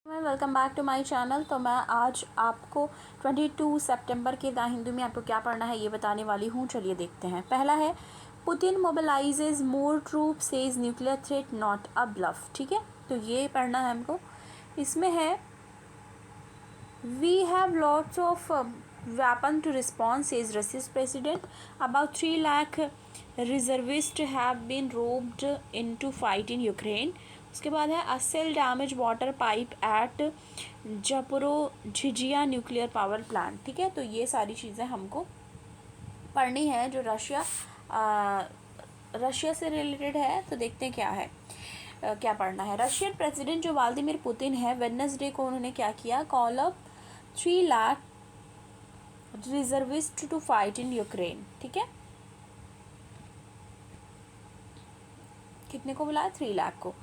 Welcome back to my channel. तो मैं आज आपको 22 सितंबर के द हिंदू में आपको क्या पढ़ना है ये बताने वाली हूँ। चलिए देखते हैं। पहला है Putin mobilises more troop says nuclear threat not a bluff. ठीक है, तो ये पढ़ना है हमको। इसमें है we have lots of weapon to respond says Russia's president. About 3 lakh reservist have been robbed in to fight in Ukraine. उसके बाद है a shell damage water pipe at Zaporizhzhia nuclear power plant. ठीक है, तो ये सारी चीज़ें हमको पढ़नी है जो रशिया से रिलेटेड है। तो देखते हैं क्या है, क्या पढ़ना है। रशियन प्रेसिडेंट जो व्लादिमीर पुतिन है, वेडनेसडे को उन्होंने क्या किया, call up 3 lakh reservist to fight in Ukraine. ठीक है, कितने को बुलाया, 3 लाख को।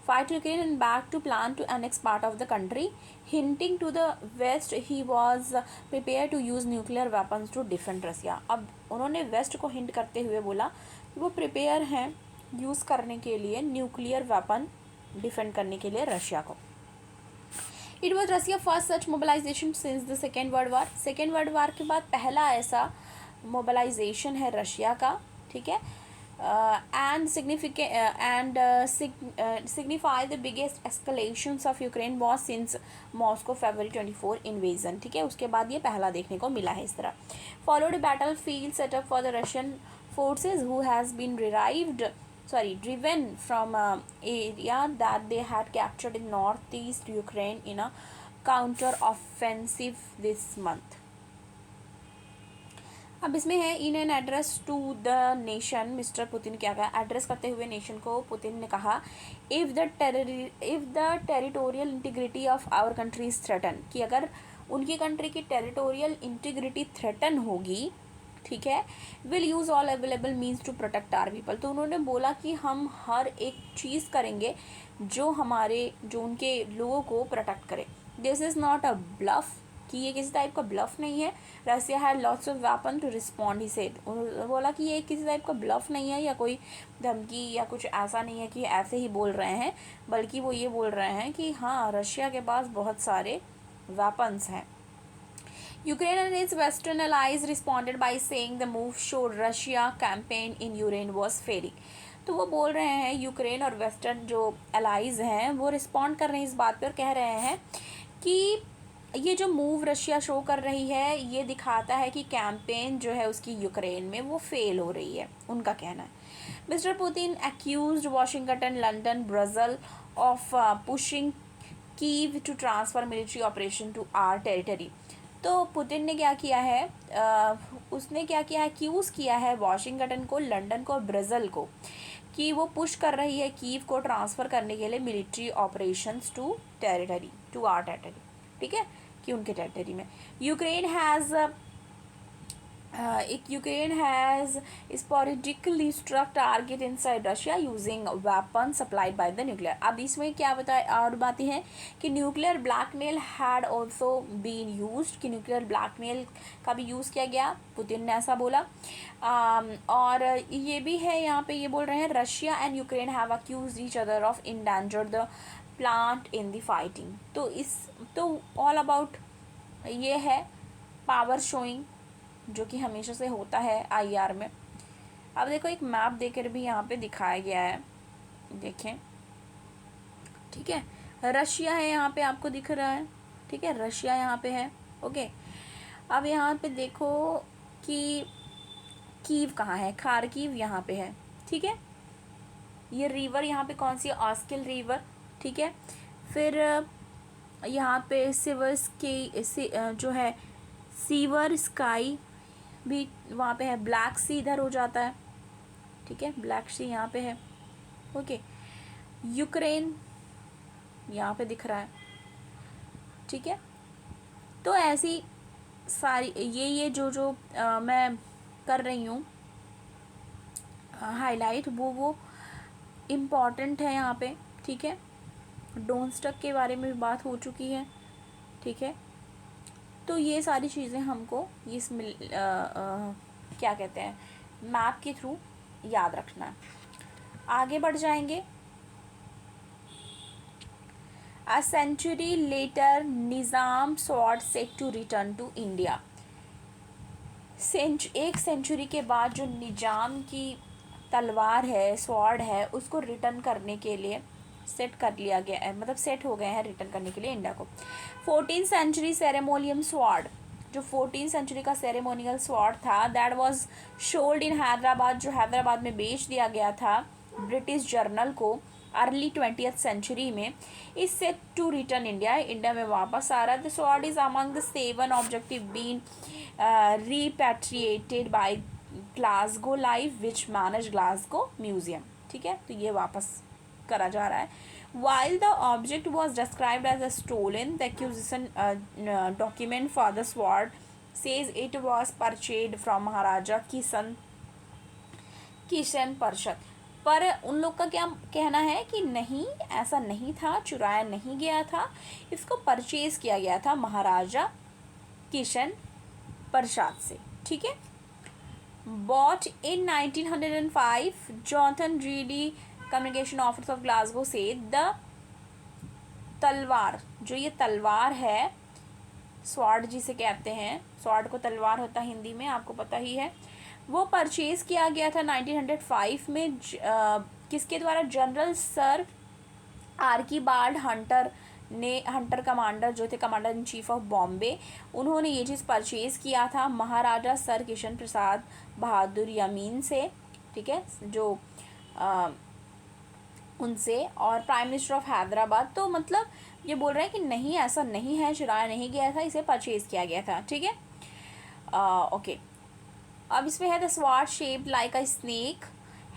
Fight Ukraine and back to plan to annex part of the country, hinting to the west he was prepare to use nuclear weapons to defend Russia. अब उन्होंने waste को hint करते हुए बोला कि वो प्रिपेयर हैं यूज़ करने के लिए न्यूक्लियर वेपन डिफेंड करने के लिए रशिया को। It was Russia first such mobilization since the second world war. Second world war के बाद पहला ऐसा मोबिलाइजेशन है रशिया का। ठीक है, and signify the biggest escalations of Ukraine war since Moscow February 24 invasion। ठीक है, उसके बाद ये पहला देखने को मिला है इस तरह। Followed battlefield setup for the Russian forces who has been driven from area that they had captured in northeast Ukraine in a counter offensive this month। अब इसमें है in an address to the nation, mister Putin क्या कहा, address करते हुए nation को Putin ने कहा, if the territorial integrity of our country is threaten, कि अगर उनकी कंट्री की टेरिटोरियल इंटीग्रिटी थ्रेटन होगी, ठीक है, will use all available means to protect our people. तो उन्होंने बोला कि हम हर एक चीज़ करेंगे जो उनके लोगों को प्रोटेक्ट करे। This is not a bluff, कि ये किसी टाइप का ब्लफ नहीं है। Russia had lots of weapon to respond, he said, बोला कि ये किसी टाइप का ब्लफ नहीं है या कोई धमकी या कुछ ऐसा नहीं है कि ऐसे ही बोल रहे हैं, बल्कि वो ये बोल रहे हैं कि हाँ, रशिया के पास बहुत सारे वेपन्स हैं। Ukraine and its western allies responded by saying the move showed Russia campaign in Ukraine was failing। तो वो बोल रहे हैं, यूक्रेन और वेस्टर्न जो अलाइज हैं वो रिस्पॉन्ड कर रहे हैं इस बात पर, कह रहे हैं कि ये जो मूव रशिया शो कर रही है ये दिखाता है कि कैंपेन जो है उसकी यूक्रेन में वो फेल हो रही है, उनका कहना है। Mister Putin accused Washington, London, Brussel of pushing Kyiv to transfer military operation to our territory. तो पुतिन ने क्या किया है, उसने क्या किया है, एक्यूज़ किया है वाशिंगटन को, लंदन को, ब्रसल को, कि वो पुश कर रही है कीव को ट्रांसफ़र करने के लिए military operations to our territory. ठीक है, कि उनके टेरिटरी में Ukraine has sporadically struck target inside Russia using weapons supplied by the nuclear। अब इसमें क्या बताए और बातें हैं कि nuclear blackmail had also been used, कि न्यूक्लियर ब्लैकमेल का भी यूज़ किया गया, पुतिन ने ऐसा बोला। और ये भी है, यहाँ पे ये बोल रहे हैं Russia and Ukraine have accused each other of endanger the plant in the fighting. तो ऑल अबाउट ये है पावर शोइंग जो कि हमेशा से होता है आईआर में। अब देखो एक मैप देकर भी यहाँ पे दिखाया गया है, देखें। ठीक है, रशिया है यहाँ पे, आपको दिख रहा है। ठीक है, रशिया यहाँ पे है। ओके, अब यहाँ पे देखो कि कीव कहाँ है, खारकीव यहाँ पे है। ठीक है, ये रिवर यहाँ पे कौन सी, ऑस्किल रिवर। ठीक है, फिर यहाँ पे जो है सीवर स्काई भी वहाँ पे है, ब्लैक सी इधर हो जाता है। ठीक है, ब्लैक सी यहाँ पे है। ओके, यूक्रेन यहाँ पे दिख रहा है। ठीक है, तो ऐसी सारी ये जो मैं कर रही हूँ हाईलाइट, वो इम्पॉर्टेंट है यहाँ पे। ठीक है, डोंट स्टक के बारे में भी बात हो चुकी है। ठीक है, तो ये सारी चीज़ें हमको इस क्या कहते हैं, मैप के थ्रू याद रखना है। आगे बढ़ जाएंगे। A century later, Nizam sword set to return to India. एक सेंचुरी के बाद जो निजाम की तलवार है, स्वॉर्ड है, उसको रिटर्न करने के लिए सेट कर लिया गया है, मतलब सेट हो गए हैं रिटर्न करने के लिए इंडिया को. 14th सेंचुरी सेरेमोनियम स्वॉर्ड, जो 14th सेंचुरी का सेरेमोनियल स्वॉर्ड था, that was sold in Hyderabad, जो हैदराबाद में बेच दिया गया था ब्रिटिश जर्नल को अर्ली 20th सेंचुरी में, is set to return India. India में वापस आ रहा है. The sword is among the 7 objective been repatriated by Glasgow Life which manage Glasgow Museum. ठीक है, तो ये वापस करा जा रहा है. While the object was described as a stolen, the accusation document for the sword says it was purchased from महाराजा किशन परशत. पर उन लोग का क्या कहना है कि नहीं, ऐसा नहीं था, चुराया नहीं गया था, इसको परचेज किया गया था महाराजा किशन प्रसाद से. ठीक है. Bought in 1905, Jonathan Reedy communication office of Glasgow से द तलवार, जो ये तलवार है, स्वॉर्ड जिसे कहते हैं, स्वॉर्ड को तलवार होता है हिंदी में, आपको पता ही है, वो परचेज किया गया था 1905 में. किसके द्वारा? जनरल सर आर्कीबाल्ड हंटर ने, हंटर कमांडर जो थे, commander in chief of Bombay, उन्होंने ये चीज़ परचेज़ किया था महाराजा सर किशन प्रसाद बहादुर यमीन से. ठीक है, जो उनसे, और प्राइम मिनिस्टर ऑफ हैदराबाद. तो मतलब ये बोल रहे हैं कि नहीं, ऐसा नहीं है, चुराया नहीं गया था, इसे परचेज़ किया गया था. ठीक है. ओके. अब इसमें है the sword shaped like a snake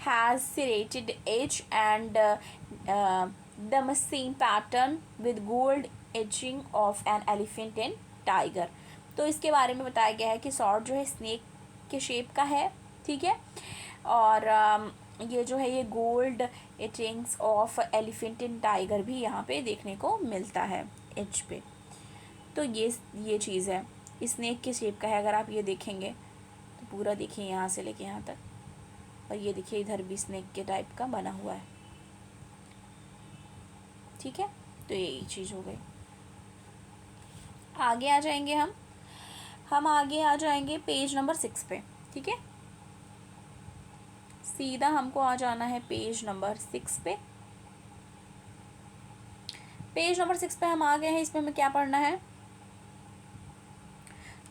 has serrated edge and Damascene pattern with gold etching of an elephant and tiger. तो इसके बारे में बताया गया है कि स्वॉर्ड जो है स्नेक के शेप का है. ठीक है. और ये जो है ये gold etchings of elephant and tiger भी यहाँ पे देखने को मिलता है एज पे. तो ये चीज़ है, स्नेक के शेप का है. अगर आप ये देखेंगे तो पूरा देखिए यहाँ से लेके यहाँ तक, और ये देखिए इधर भी स्नेक के टाइप का बना हुआ है. ठीक है, तो यही चीज़ हो गई. आगे आ जाएंगे हम आगे आ जाएंगे पेज नंबर 6 पे. ठीक है, सीधा हमको आ जाना है पेज नंबर 6 पे. पेज नंबर 6 पे हम आ गए हैं. इसमें हमें क्या पढ़ना है?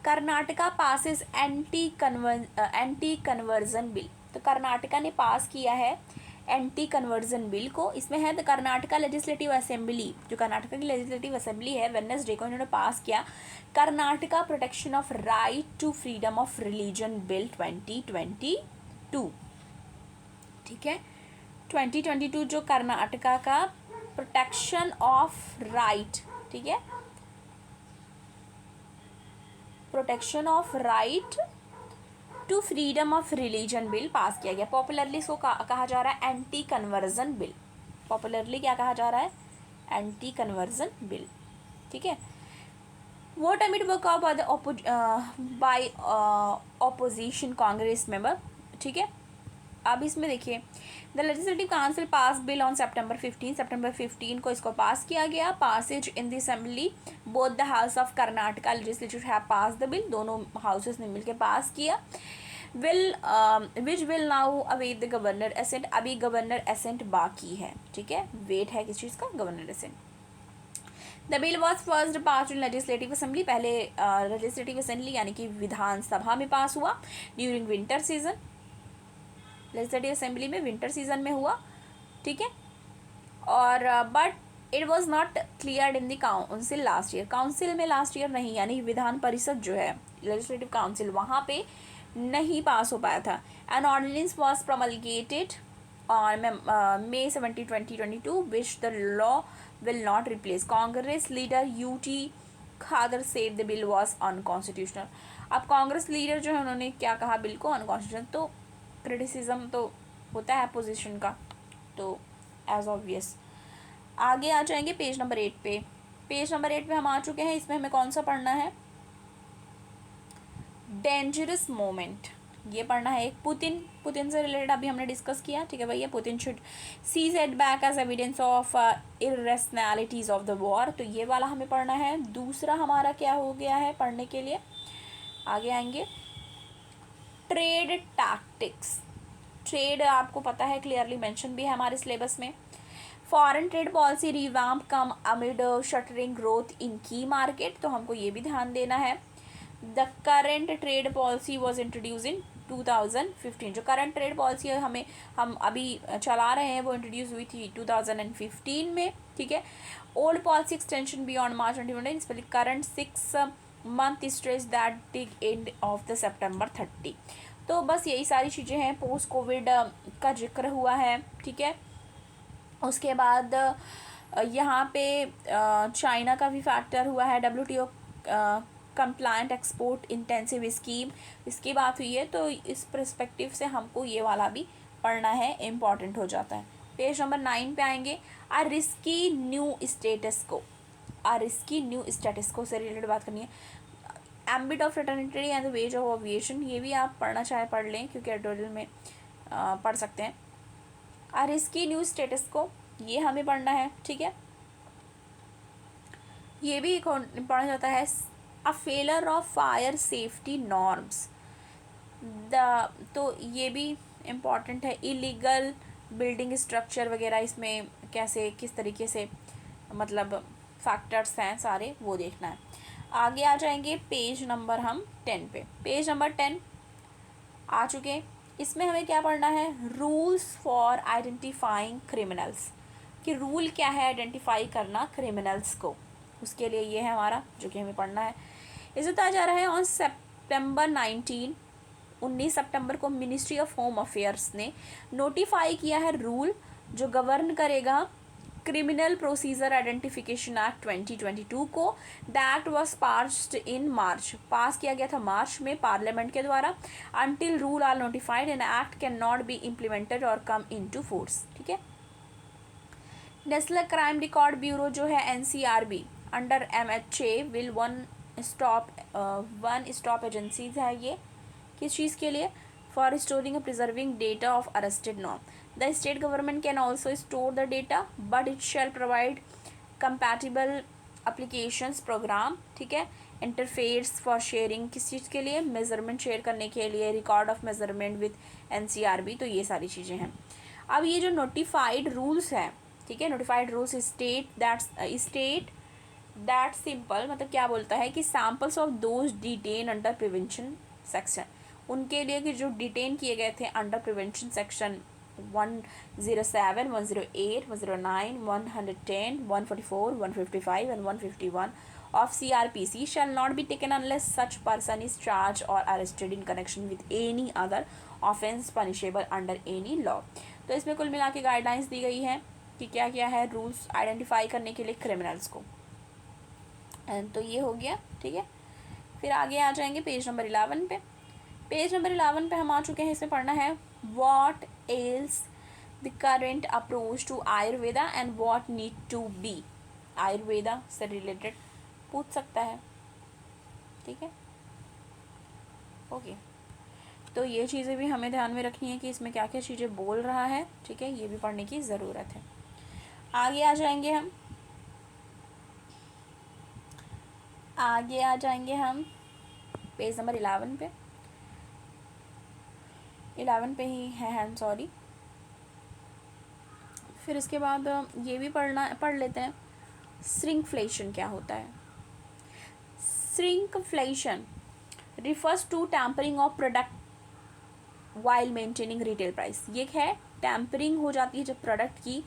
Karnataka passes anti conversion bill. तो कर्नाटका ने पास किया है एंटी कन्वर्जन बिल को. इसमें है द कर्नाटका लेजिस्लेटिव असेंबली, जो कर्नाटका की लेजिस्लेटिव असेंबली है, वेडनेसडे को इन्होंने पास किया Karnataka protection of right to freedom of religion bill 2022. ठीक है, 2022 जो कर्नाटका का प्रोटेक्शन ऑफ राइट, ठीक है, protection of right to freedom of religion bill pass किया गया. पॉपुलरली इसको कहा जा रहा है एंटी कन्वर्जन बिल. पॉपुलरली क्या कहा जा रहा है? Anti conversion bill. ठीक है. Vote amid work by opposition Congress member. ठीक है. अब इसमें देखिए the legislative council pass bill on सितंबर 15 को इसको पास किया गया. Passage in the assembly both the house of Karnataka legislature have pass the bill. दोनों हाउसेस ने मिलकर पास किया. Which will now await the governor assent. अभी गवर्नर असेंट बाकी है. ठीक है, वेट है किस चीज़ का? Governor assent. The bill was first pass in legislative assembly. पहले लेजिस्लेटिव असेंबली यानी कि विधानसभा में पास हुआ during winter season. Legislative assembly में विंटर सीजन में हुआ. ठीक है. और but it was not cleared in the council last year. Council में लास्ट ईयर नहीं, यानी विधान परिषद जो है लेजिस्लेटिव काउंसिल, वहाँ पे नहीं पास हो पाया था. An ordinance was promulgated on May 17, 2022 which the law will not replace. Congress leader UT Khader said the bill was unconstitutional. अब कांग्रेस लीडर जो है उन्होंने क्या कहा? बिल को अनकॉन्स्टिट्यूशनल. तो क्रिटिसिज्म तो होता है अपोजिशन का, तो एज ऑब्वियस. आगे आ जाएंगे पेज नंबर 8 पे. पेज नंबर 8 पे हम आ चुके हैं. इसमें हमें कौन सा पढ़ना है? Dangerous moment. ये पढ़ना है। एक पुतिन से रिलेटेड अभी हमने डिस्कस किया, ठीक है भैया। Putin should see set back as evidence of irrationalities of the war, तो ये वाला हमें पढ़ना है। दूसरा हमारा क्या हो गया है पढ़ने के लिए, आगे आएंगे ट्रेड टैक्टिक्स। ट्रेड आपको पता है, क्लियरली मेंशन भी है हमारे सिलेबस में। Foreign trade policy revamp come amid shuttering growth in की मार्केट, तो हमको ये भी ध्यान देना है। The current trade policy was introduce इन 2015, जो करंट ट्रेड पॉलिसी हम अभी चला रहे हैं वो इंट्रोड्यूस हुई थी 2015 में, ठीक है। Old policy extension beyond March 2020, current 6 month stretch that the end of the September 30। तो बस यही सारी चीज़ें हैं। पोस्ट कोविड का जिक्र हुआ है, ठीक है। उसके बाद यहाँ पे चाइना का भी फैक्टर हुआ है। WTO compliant export intensive scheme, इसकी बात हुई है, तो इस पर्सपेक्टिव से हमको ये वाला भी पढ़ना है, इम्पॉर्टेंट हो जाता है। पेज नंबर 9 पे आएंगे। आ रिस्की न्यू स्टेटस को, आ रिस्की न्यू स्टेटस को से रिलेटेड बात करनी है। Ambit of fraternity and the ways of aviation, ये भी आप पढ़ना चाहे पढ़ लें, क्योंकि एडिटोरियल में पढ़ सकते हैं। आ रिस्की न्यू स्टेटस को ये हमें पढ़ना है, ठीक है। ये भी पढ़ा जाता है। A failure of fire safety norms, तो ये भी इम्पॉर्टेंट है। इलीगल बिल्डिंग स्ट्रक्चर वगैरह इसमें कैसे किस तरीके से मतलब फैक्टर्स हैं सारे, वो देखना है। आगे आ जाएंगे पेज नंबर हम 10 पे। पेज नंबर 10 आ चुके। इसमें हमें क्या पढ़ना है, रूल्स फॉर आइडेंटिफाइंग क्रिमिनल्स, कि रूल क्या है आइडेंटिफाई करना क्रिमिनल्स को, उसके लिए ये है हमारा जो कि हमें पढ़ना है। इसे बताया जा रहा है ऑन September 19 सितंबर को मिनिस्ट्री ऑफ होम अफेयर्स ने नोटिफाई किया है रूल जो गवर्न करेगा क्रिमिनल प्रोसीजर आइडेंटिफिकेशन एक्ट 2022 को। The act was passed in March, pass किया गया था मार्च में पार्लियामेंट के द्वारा। Until rule are notified an act can not be implemented और कम इनटू फोर्स, ठीक है। नेशनल क्राइम रिकॉर्ड ब्यूरो जो है NCRB under MHA will one stop agencies है ये, किस चीज़ के लिए, फॉर स्टोरिंग और preserving data of arrested non. The state government can also store the data but it shall provide compatible applications program, ठीक है। इंटरफेस फॉर शेयरिंग, किस चीज़ के लिए, मेजरमेंट शेयर करने के लिए, record of measurement with NCRB, तो ये सारी चीज़ें हैं। अब ये जो नोटिफाइड रूल्स हैं, ठीक है, notified rules state that simple, मतलब क्या बोलता है कि samples of those detain under prevention section, उनके लिए कि जो डिटेन किए गए थे under prevention section 107, 108, 109, 110, 144, 155 and 151 of CRPC shall not be taken unless such person is charged or arrested in connection with any other offence punishable under any law। तो इसमें कुल मिला के गाइडलाइंस दी गई हैं कि क्या क्या है रूल्स आइडेंटिफाई करने के लिए क्रिमिनल्स को। तो ये हो गया, ठीक है। फिर आगे आ जाएंगे पेज नंबर 11 पे। पेज नंबर 11 पे हम आ चुके हैं। इसमें पढ़ना है what else the current approach to Ayurveda and what need to be. Ayurveda से रिलेटेड पूछ सकता है, ठीक है, ओके। तो ये चीज़ें भी हमें ध्यान में रखनी है कि इसमें क्या क्या चीज़ें बोल रहा है, ठीक है, ये भी पढ़ने की ज़रूरत है। आगे आ जाएंगे हम पेज नंबर 11 पे। 11 पे ही है, आई एम सॉरी। फिर इसके बाद ये भी पढ़ लेते हैं, श्रिंकफ्लेशन क्या होता है। Shrinkflation refers to tampering of product while maintaining retail price. ये है टैम्परिंग हो जाती है जब प्रोडक्ट की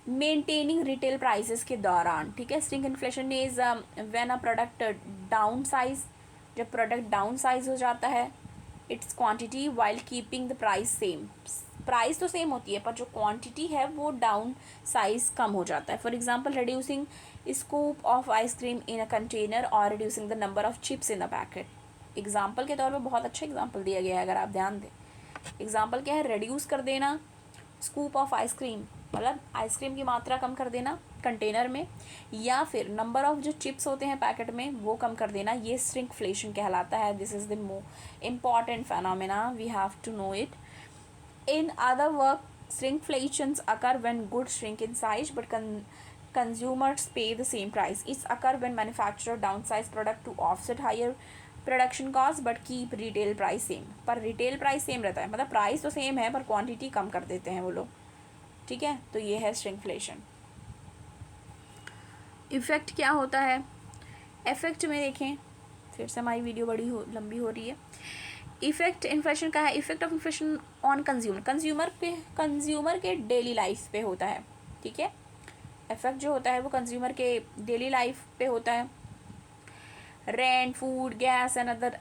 मेंटेनिंग रिटेल प्राइसेस के दौरान, ठीक है। Shrink inflation is when a product down size, जब प्रोडक्ट डाउन साइज हो जाता है it's quantity while keeping the price same, price तो सेम होती है पर जो क्वांटिटी है वो डाउन साइज कम हो जाता है। For example reducing scoop of ice cream in a container और reducing the number of chips in the packet. Example के तौर पर बहुत अच्छा एग्जाम्पल दिया गया है, अगर आप ध्यान दें। एग्जाम्पल क्या है, रिड्यूस कर देना स्कूप ऑफ आइसक्रीम, मतलब आइसक्रीम की मात्रा कम कर देना कंटेनर में, या फिर नंबर ऑफ जो चिप्स होते हैं पैकेट में वो कम कर देना, ये श्रिंकफ्लेशन कहलाता है. This is the most important phenomena, we have to know it. In other work, shrinkflations occur when goods shrink in size but consumers pay the same price. It's occur when manufacturer downsize product to offset higher production cost but keep retail price same. पर retail price same रहता है, मतलब price तो same है पर quantity कम कर देते हैं वो लोग. ठीक है, तो ये है श्रिंकफ्लेशन. इफेक्ट क्या होता है? इफेक्ट में देखें, फिर से हमारी वीडियो लंबी हो रही है. इफेक्ट इन्फ्लेशन का है. Effect of inflation on consumer के डेली लाइफ पे होता है. ठीक है, इफेक्ट जो होता है वो कंज्यूमर के डेली लाइफ पे होता है. Rent, food, gas and other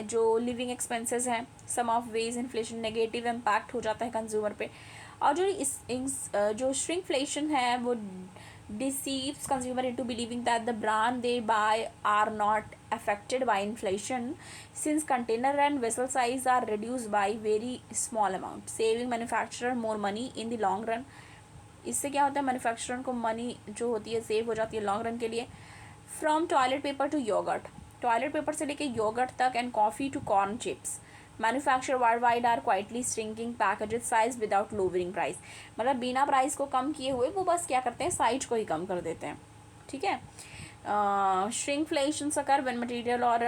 जो लिविंग एक्सपेंसेस हैं, some of wage inflation negative impact हो जाता है कंज्यूमर पे. और जो श्रिंकफ्लेशन है वो deceives consumer into believing that the brand they buy are not affected by inflation, since container and vessel size are reduced by very small amount, saving manufacturer more money in the long run. इससे क्या होता है, manufacturer को money जो होती है save हो जाती है लॉन्ग रन के लिए. From toilet paper to yogurt, toilet paper से लेके योगर्ट तक, and coffee to corn chips, manufacture world wide are quietly shrinking packages size without lowering price. मतलब बिना प्राइस को कम किए हुए वो बस क्या करते हैं, साइज को ही कम कर देते हैं. ठीक है. श्रिंकफ्लेशन अकर व्हेन मटेरियल और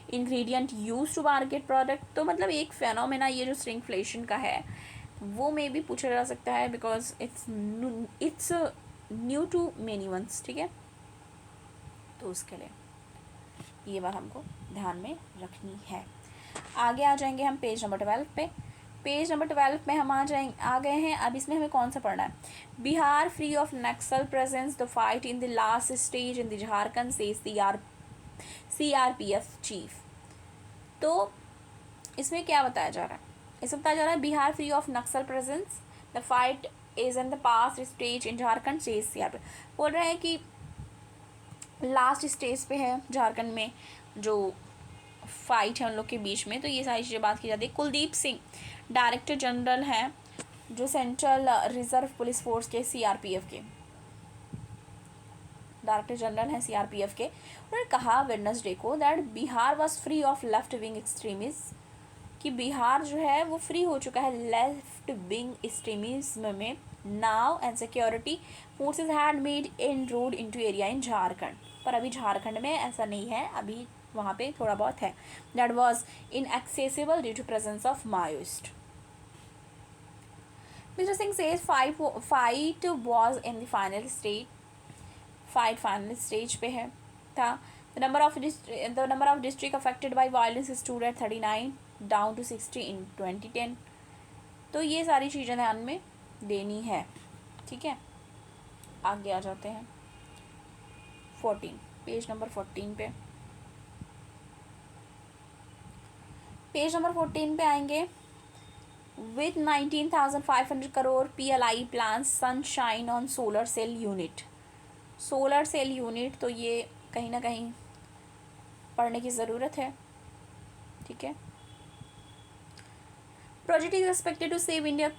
ingredient use to market product. तो मतलब एक फेनोमेना ये जो श्रिंकफ्लेशन का है वो में भी पूछा जा सकता है, because it's new to many ones. ठीक है, तो उसके लिए ये बात हमको ध्यान में रखनी है. आगे आ जाएंगे हम पेज नंबर 12 पे. पेज नंबर 12 में हम आ गए हैं. अब इसमें हमें कौन सा पढ़ना है? Bihar free of Naxal presence, the fight in the last stage in the Jharkhand से CRPF चीफ. तो इसमें क्या बताया जा रहा है? इसमें बताया जा रहा है Bihar free of Naxal presence, the fight is in the past stage in Jharkhand से CRPF. बोल रहे हैं कि लास्ट स्टेज पे है झारखंड में जो फाइट है उन लोग के बीच में. तो ये सारी चीज़ें बात की जाती है. कुलदीप सिंह डायरेक्टर जनरल हैं जो सेंट्रल रिजर्व पुलिस फोर्स के CRPF के डायरेक्टर जनरल हैं CRPF के. उन्होंने कहा वेडनेसडे को that Bihar was free of left wing extremism, कि बिहार जो है वो फ्री हो चुका है लेफ्ट विंग एक्सट्रीमिज्म में. Now and security forces had made इनरोड into area in Jharkhand. पर अभी झारखंड में ऐसा नहीं है, अभी वहाँ पे थोड़ा बहुत है. That was inaccessible due to presence of Maoist. Mister Singh says fight was in the final stage. Fight final stage पे है था. The number of district affected by violence stood at 39 down to 60 in 2010. तो ये सारी चीज़ें ध्यान में देनी है. ठीक है, आगे आ जाते हैं 14, पेज नंबर 14 पे. पेज नंबर 14 पे आएंगे. With 19,500 crore PLI plan sunshine on solar cell unit. Solar cell unit, तो ये कहीं ना कहीं पढ़ने की ज़रूरत है. ठीक है. Project is expected to save India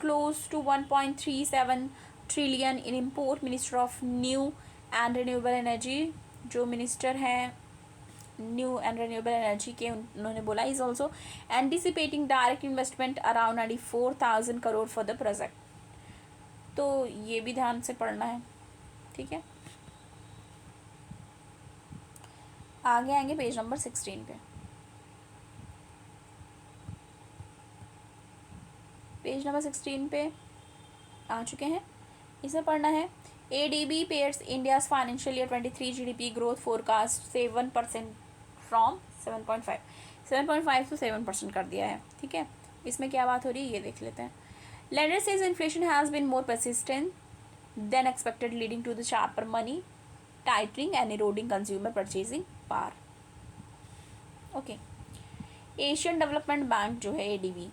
close to 1.37 trillion in import. Minister of new and renewable energy, जो मिनिस्टर हैं न्यू एंड रिन्यूएबल एनर्जी के, उन्होंने बोला is also anticipating direct investment around 94,000 crore for the project. तो ये भी ध्यान से पढ़ना है. ठीक है, आगे आएंगे पेज नंबर 16 पे. पेज नंबर 16 पे आ चुके हैं. इसे पढ़ना है. ADB pairs India's financial year 23 GDP growth forecast 7% from 7.5 to 7% कर दिया है. ठीक है, इसमें क्या बात हो रही है ये देख लेते हैं. Lender says inflation has been more persistent than expected leading to the sharper money tightening and eroding consumer purchasing power. Okay. Asian Development Bank जो है ADB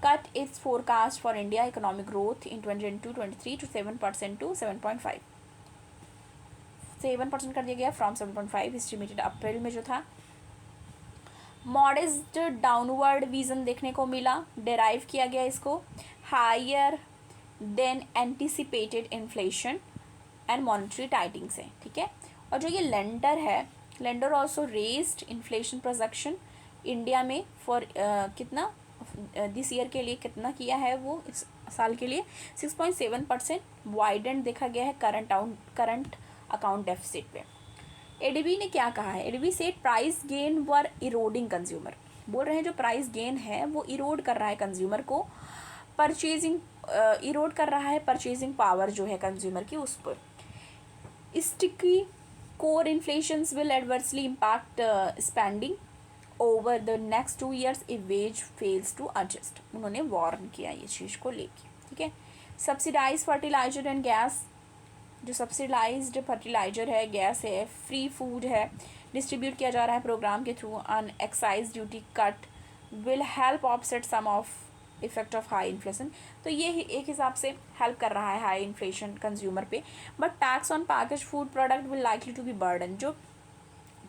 cut its forecast for India economic growth in 2022-23 to 7% to 7.5. 7% कर दिया गया from 7.5 estimated अप्रैल में जो था. Modest downward vision देखने को मिला, डेराइव किया गया इसको. Higher than anticipated inflation and monetary tightening से, ठीक है। और जो ये लेंडर है, lender also raised inflation projection India में फॉर कितना दिस ईयर के लिए कितना किया है वो इस साल के लिए 6.7% वाइडेंड देखा गया है करंट अकाउंट डेफिसिट पे। एडीबी ने क्या कहा है, एडीबी से प्राइस गेन वर इरोडिंग कंज्यूमर, बोल रहे हैं जो प्राइस गेन है वो इरोड कर रहा है कंज्यूमर को, परचेजिंग इरोड कर रहा है परचेजिंग पावर जो है कंज्यूमर की उस पर। Sticky core inflations will adversely impact spending over the next 2 years if wage fails to adjust, उन्होंने वार्न किया ये चीज़ को लेके, ठीक है। सब्सिडाइज फर्टिलाइजर एंड गैस, जो सब्सिडाइज्ड फर्टिलाइजर है, गैस है, फ्री फूड है, डिस्ट्रीब्यूट किया जा रहा है प्रोग्राम के through, an excise duty cut will help offset some of effect of high inflation, तो ये एक हिसाब से हेल्प कर रहा है हाई इन्फ्लेशन कंज्यूमर पे। But tax on package food product will likely to be burden, जो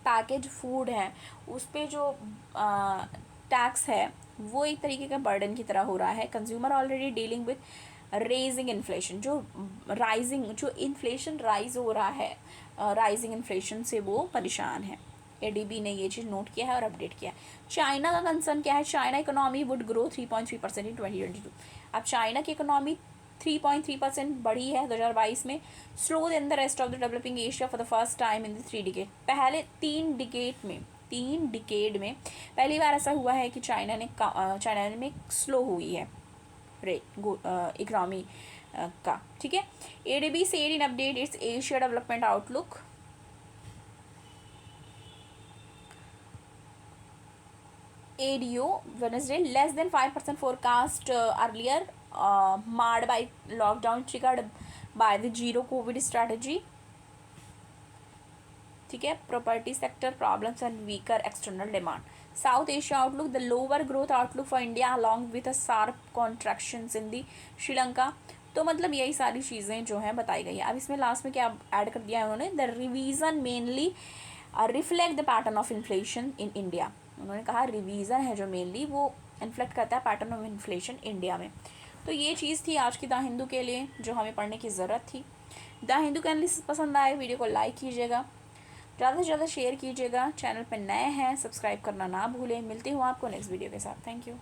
पैकेज फूड है उस पर जो टैक्स है वो एक तरीके का बर्डन की तरह हो रहा है। Consumer already dealing with raising inflation, जो राइजिंग जो इन्फ्लेशन राइज हो रहा है, राइजिंग इन्फ्लेशन से वो परेशान है। एडीबी ने ये चीज़ नोट किया है और अपडेट किया है। चाइना का कंसर्न क्या है, चाइना इकोनॉमी वुड ग्रो 3.3% इन 2022। अब चाइना की इकोनॉमी 3.3% बढ़ी है 2022 में, slow than the rest of the developing Asia for the first time in the 3 decade, पहले 3 डिकेड में पहली बार ऐसा हुआ है कि चाइना में स्लो हुई है रेट इकोनॉमी का, ठीक है। ADB said in update it's Asia development outlook, ADO Wednesday, less than 5% forecast earlier, marred by lockdown triggered by the zero COVID strategy, ठीक है। Property sector problems and weaker external demand. South Asia outlook, the lower growth outlook for India along with a sharp contractions in the Sri Lanka, तो मतलब यही सारी चीज़ें जो हैं बताई गई है। अब इसमें लास्ट में क्या ऐड कर दिया है उन्होंने, the revision mainly reflect the pattern of inflation in India, उन्होंने कहा रिवीजन है जो मेनली वो इन्फ्लेक्ट करता है पैटर्न ऑफ इन्फ्लेशन इंडिया में। तो ये चीज़ थी आज की द हिंदू के लिए जो हमें पढ़ने की ज़रूरत थी। द हिंदू के एनालिसिस पसंद आए वीडियो को लाइक कीजिएगा, ज़्यादा से ज़्यादा शेयर कीजिएगा, चैनल पर नए हैं सब्सक्राइब करना ना भूलें। मिलती हूँ आपको नेक्स्ट वीडियो के साथ, थैंक यू।